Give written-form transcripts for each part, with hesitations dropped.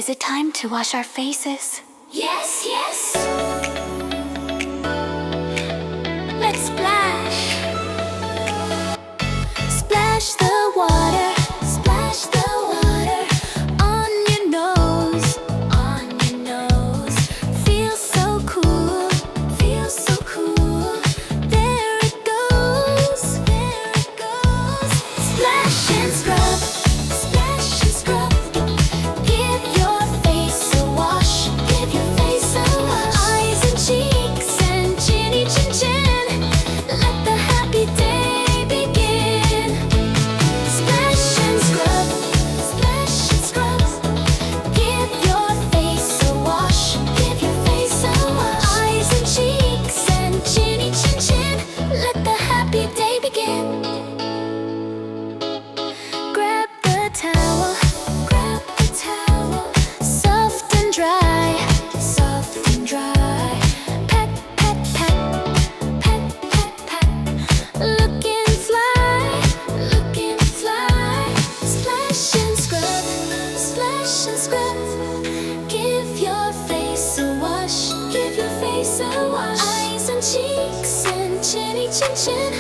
Is it time to wash our faces? Yes, yes. Let's splash. Splash the water. Splash the water on your nose. On your nose. Feels so cool. Feels so cool. There it goes. There it goes. Splash and scrub. Splash and scrub. Give your face a wash. Give your face a wash. Eyes and cheeks and chinny chin chin. Let the happy day begin. Splash and scrub. Splash and scrub. Give your face a wash. Give your face a wash. Eyes and cheeks and chinny chin chin. Let the happy day begin. Grab the towel. Grab the towel. Soft and dry. Soft and dry. Pat, pat, pat. Pat, pat, pat. Looking fly. Looking fly. Splash and scrub. Splash and scrub. Give your face a wash. Give your face a wash. Eyes and cheeks and chinny chin chin.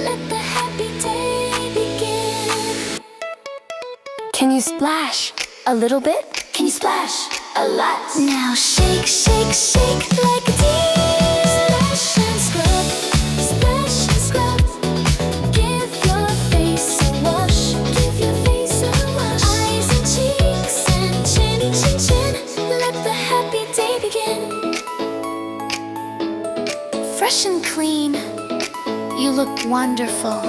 Let the happy day begin. Can you splash a little bit? Can you splash a lot? Now shake, shake, shake like a tea. Splash and scrub, splash and scrub. Give your face a wash, give your face a wash. Eyes and cheeks and chinny chin chin. Let the happy day begin. Fresh and clean, you look wonderful.